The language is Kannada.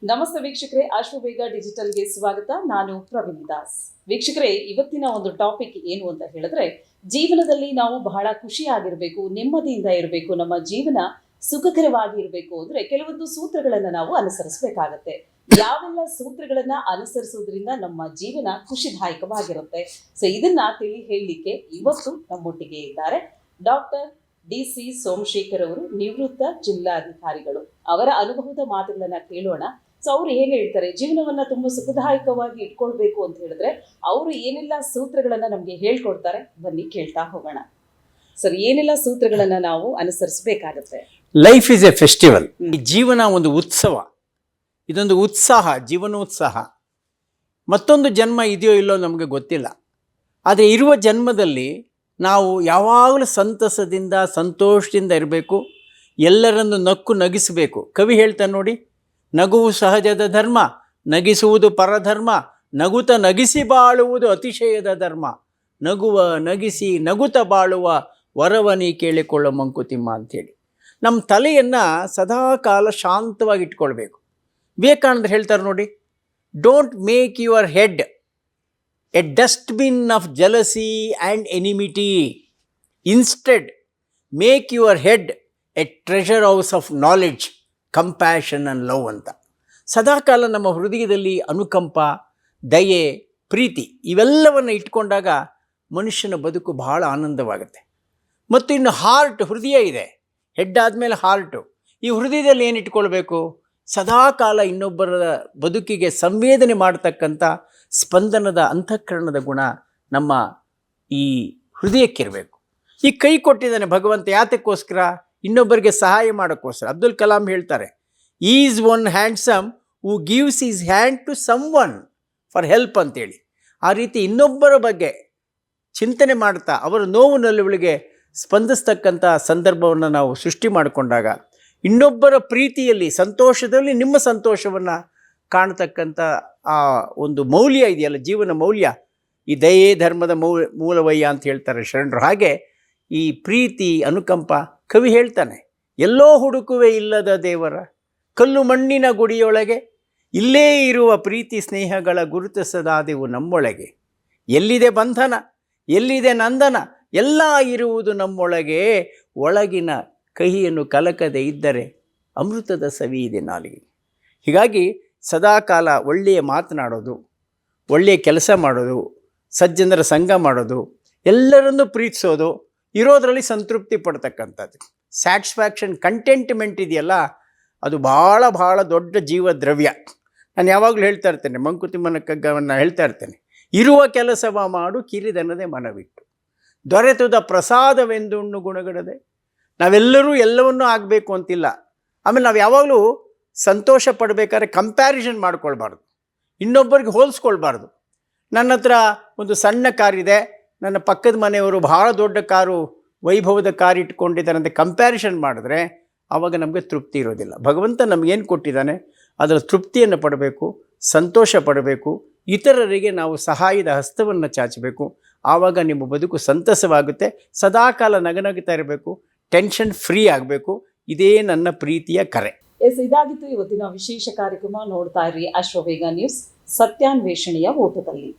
ನಮಸ್ತೆ ವೀಕ್ಷಕರೇ, ಅಶ್ವವೇಗ ಡಿಜಿಟಲ್ಗೆ ಸ್ವಾಗತ. ನಾನು ಪ್ರವೀಣ್ ದಾಸ್. ವೀಕ್ಷಕರೇ, ಇವತ್ತಿನ ಒಂದು ಟಾಪಿಕ್ ಏನು ಅಂತ ಹೇಳಿದ್ರೆ, ಜೀವನದಲ್ಲಿ ನಾವು ಬಹಳ ಖುಷಿಯಾಗಿರ್ಬೇಕು, ನೆಮ್ಮದಿಯಿಂದ ಇರಬೇಕು, ನಮ್ಮ ಜೀವನ ಸುಖಕರವಾಗಿ ಇರಬೇಕು ಅಂದ್ರೆ ಕೆಲವೊಂದು ಸೂತ್ರಗಳನ್ನ ನಾವು ಅನುಸರಿಸಬೇಕಾಗತ್ತೆ. ಯಾವೆಲ್ಲ ಸೂತ್ರಗಳನ್ನ ಅನುಸರಿಸೋದ್ರಿಂದ ನಮ್ಮ ಜೀವನ ಖುಷಿದಾಯಕವಾಗಿರುತ್ತೆ, ಸೊ ಇದನ್ನ ತಿಳಿ ಹೇಳಲಿಕ್ಕೆ ಇವತ್ತು ನಮ್ಮೊಟ್ಟಿಗೆ ಇದ್ದಾರೆ ಡಾಕ್ಟರ್ ಡಿ.ಸಿ. ಸೋಮಶೇಖರ್ ಅವರು, ನಿವೃತ್ತ ಜಿಲ್ಲಾಧಿಕಾರಿಗಳು. ಅವರ ಅನುಭವದ ಮಾತುಗಳನ್ನ ಕೇಳೋಣ. ಸೊ ಅವ್ರು ಏನ್ ಹೇಳ್ತಾರೆ, ಜೀವನವನ್ನ ತುಂಬಾ ಸುಖದಾಯಕವಾಗಿ ಇಟ್ಕೊಳ್ಬೇಕು ಅಂತ ಹೇಳಿದ್ರೆ ಅವರು ಏನೆಲ್ಲ ಸೂತ್ರಗಳನ್ನ ನಮ್ಗೆ ಹೇಳ್ಕೊಡ್ತಾರೆ, ಬನ್ನಿ ಕೇಳ್ತಾ ಹೋಗೋಣ. ಸರ್, ಏನೆಲ್ಲ ಸೂತ್ರಗಳನ್ನ ನಾವು ಅನುಸರಿಸಬೇಕಾಗತ್ತೆ? Life is a festival. ಈ ಜೀವನ ಒಂದು ಉತ್ಸವ, ಇದೊಂದು ಉತ್ಸಾಹ, ಜೀವನೋತ್ಸಾಹ. ಮತ್ತೊಂದು ಜನ್ಮ ಇದೆಯೋ ಇಲ್ಲೋ ನಮಗೆ ಗೊತ್ತಿಲ್ಲ. ಆದರೆ ಇರುವ ಜನ್ಮದಲ್ಲಿ ನಾವು ಯಾವಾಗಲೂ ಸಂತಸದಿಂದ ಸಂತೋಷದಿಂದ ಇರಬೇಕು, ಎಲ್ಲರನ್ನು ನಕ್ಕು ನಗಿಸಬೇಕು. ಕವಿ ಹೇಳ್ತಾನೆ ನೋಡಿ, ನಗುವು ಸಹಜದ ಧರ್ಮ, ನಗಿಸುವುದು ಪರಧರ್ಮ, ನಗುತ ನಗಿಸಿ ಬಾಳುವುದು ಅತಿಶಯದ ಧರ್ಮ, ನಗುವ ನಗಿಸಿ ನಗುತ ಬಾಳುವ ವರವನಿ ಕೇಳಿಕೊಳ್ಳೋ ಮಂಕುತಿಮ್ಮ ಅಂಥೇಳಿ. ನಮ್ಮ ತಲೆಯನ್ನು ಸದಾ ಕಾಲ ಶಾಂತವಾಗಿ ಇಟ್ಕೊಳ್ಬೇಕು. ವಿವೇಕಾನಂದರು ಹೇಳ್ತಾರೆ ನೋಡಿ, don't make your head A dustbin of jealousy and enmity, instead make your head A treasure house of knowledge, compassion and love ಅಂತ. ಸದಾಕಾಲ ನಮ್ಮ ಹೃದಯದಲ್ಲಿ ಅನುಕಂಪ, ದಯೆ, ಪ್ರೀತಿ ಇವೆಲ್ಲವನ್ನು ಇಟ್ಕೊಂಡಾಗ ಮನುಷ್ಯನ ಬದುಕು ಬಹಳ ಆನಂದವಾಗುತ್ತೆ. ಮತ್ತು ಇನ್ನು ಹಾರ್ಟ್, ಹೃದಯ ಇದೆ, ಹೆಡ್ ಆದಮೇಲೆ ಹಾರ್ಟು. ಈ ಹೃದಯದಲ್ಲಿ ಏನು ಇಟ್ಕೊಳ್ಬೇಕು? ಸದಾಕಾಲ ಇನ್ನೊಬ್ಬರ ಬದುಕಿಗೆ ಸಂವೇದನೆ ಮಾಡ್ತಕ್ಕಂಥ ಸ್ಪಂದನದ ಅಂತಃಕರಣದ ಗುಣ ನಮ್ಮ ಈ ಹೃದಯಕ್ಕಿರಬೇಕು. ಈ ಕೈ ಕೊಟ್ಟಿದ್ದಾನೆ ಭಗವಂತ ಯಾತಕ್ಕೋಸ್ಕರ? ಇನ್ನೊಬ್ಬರಿಗೆ ಸಹಾಯ ಮಾಡೋಕ್ಕೋಸ್ಕರ. ಅಬ್ದುಲ್ ಕಲಾಂ ಹೇಳ್ತಾರೆ, is one handsome who gives his hand to someone for help ಅಂತೇಳಿ. ಆ ರೀತಿ ಇನ್ನೊಬ್ಬರ ಬಗ್ಗೆ ಚಿಂತನೆ ಮಾಡ್ತಾ ಅವರ ನೋವು ನಲಿವುಗಳಿಗೆ ಸ್ಪಂದಿಸ್ತಕ್ಕಂಥ ಸಂದರ್ಭವನ್ನು ನಾವು ಸೃಷ್ಟಿ ಮಾಡಿಕೊಂಡಾಗ, ಇನ್ನೊಬ್ಬರ ಪ್ರೀತಿಯಲ್ಲಿ, ಸಂತೋಷದಲ್ಲಿ ನಿಮ್ಮ ಸಂತೋಷವನ್ನು ಕಾಣ್ತಕ್ಕಂಥ ಆ ಒಂದು ಮೌಲ್ಯ ಇದೆಯಲ್ಲ, ಜೀವನ ಮೌಲ್ಯ, ಈ ದಯೆ ಧರ್ಮದ ಮೂಲವಯ್ಯ ಅಂತ ಹೇಳ್ತಾರೆ ಶರಣರು. ಹಾಗೆ ಈ ಪ್ರೀತಿ, ಅನುಕಂಪ, ಕವಿ ಹೇಳ್ತಾನೆ, ಎಲ್ಲೋ ಹುಡುಕುವೆ ಇಲ್ಲದ ದೇವರ ಕಲ್ಲು ಮಣ್ಣಿನ ಗುಡಿಯೊಳಗೆ, ಇಲ್ಲೇ ಇರುವ ಪ್ರೀತಿ ಸ್ನೇಹಗಳ ಗುರುತಿಸದಾದೆವು ನಮ್ಮೊಳಗೆ, ಎಲ್ಲಿದೆ ಬಂಧನ ಎಲ್ಲಿದೆ ನಂದನ, ಎಲ್ಲ ಇರುವುದು ನಮ್ಮೊಳಗೆ, ಒಳಗಿನ ಕಹಿಯನ್ನು ಕಲಕದೆ ಇದ್ದರೆ ಅಮೃತದ ಸವಿ ಇದೆ ನಾಲಿಗೆ. ಹೀಗಾಗಿ ಸದಾಕಾಲ ಒಳ್ಳೆಯ ಮಾತನಾಡೋದು, ಒಳ್ಳೆಯ ಕೆಲಸ ಮಾಡೋದು, ಸಜ್ಜನರ ಸಂಘ ಮಾಡೋದು, ಎಲ್ಲರನ್ನೂ ಪ್ರೀತಿಸೋದು, ಇರೋದರಲ್ಲಿ ಸಂತೃಪ್ತಿ ಪಡ್ತಕ್ಕಂಥದ್ದು, ಸ್ಯಾಟಿಸ್ಫ್ಯಾಕ್ಷನ್, ಕಂಟೆಂಟ್ಮೆಂಟ್ ಇದೆಯಲ್ಲ, ಅದು ಭಾಳ ಭಾಳ ದೊಡ್ಡ ಜೀವ ದ್ರವ್ಯ. ನಾನು ಯಾವಾಗಲೂ ಹೇಳ್ತಾ ಇರ್ತೇನೆ, ಮಂಕುತಿಮ್ಮನ ಕಗ್ಗವನ್ನು ಹೇಳ್ತಾ ಇರ್ತೇನೆ, ಇರುವ ಕೆಲಸವ ಮಾಡು ಕಿರಿದನದೆ ಮನವಿಟ್ಟು, ದೊರೆತುದ ಪ್ರಸಾದವೆಂದುಣ್ಣು ಗುಣಗಡದೆ. ನಾವೆಲ್ಲರೂ ಎಲ್ಲವನ್ನೂ ಆಗಬೇಕು ಅಂತಿಲ್ಲ. ಆಮೇಲೆ ನಾವು ಯಾವಾಗಲೂ ಸಂತೋಷ ಪಡಬೇಕಾದ್ರೆ ಕಂಪ್ಯಾರಿಸನ್ ಮಾಡ್ಕೊಳ್ಬಾರ್ದು, ಇನ್ನೊಬ್ಬರಿಗೆ ಹೋಲಿಸ್ಕೊಳ್ಬಾರ್ದು. ನನ್ನ ಹತ್ರ ಒಂದು ಸಣ್ಣ ಕಾರಿದೆ, ನನ್ನ ಪಕ್ಕದ ಮನೆಯವರು ಭಾಳ ದೊಡ್ಡ ಕಾರು, ವೈಭವದ ಕಾರು ಇಟ್ಕೊಂಡಿದ್ದಾರೆ ಅಂತ ಕಂಪ್ಯಾರಿಸನ್ ಮಾಡಿದ್ರೆ ಆವಾಗ ನಮಗೆ ತೃಪ್ತಿ ಇರೋದಿಲ್ಲ. ಭಗವಂತ ನಮಗೇನು ಕೊಟ್ಟಿದ್ದಾನೆ ಅದರ ತೃಪ್ತಿಯನ್ನು ಪಡಬೇಕು, ಸಂತೋಷ ಪಡಬೇಕು, ಇತರರಿಗೆ ನಾವು ಸಹಾಯದ ಹಸ್ತವನ್ನು ಚಾಚಬೇಕು. ಆವಾಗ ನಿಮ್ಮ ಬದುಕು ಸಂತಸವಾಗುತ್ತೆ. ಸದಾಕಾಲ ನಗನಗುತ್ತಾ ಇರಬೇಕು, ಟೆನ್ಷನ್ ಫ್ರೀ ಆಗಬೇಕು. ಇದೇ ನನ್ನ ಪ್ರೀತಿಯ ಕರೆ. ಇದಾಗಿತ್ತು ಇವತ್ತಿನ ವಿಶೇಷ ಕಾರ್ಯಕ್ರಮ. ನೋಡ್ತಾ ಇರಿ ಅಶ್ವವೇಗ ನ್ಯೂಸ್, ಸತ್ಯಾನ್ವೇಷಣೆಯ ಓಟದಲ್ಲಿ.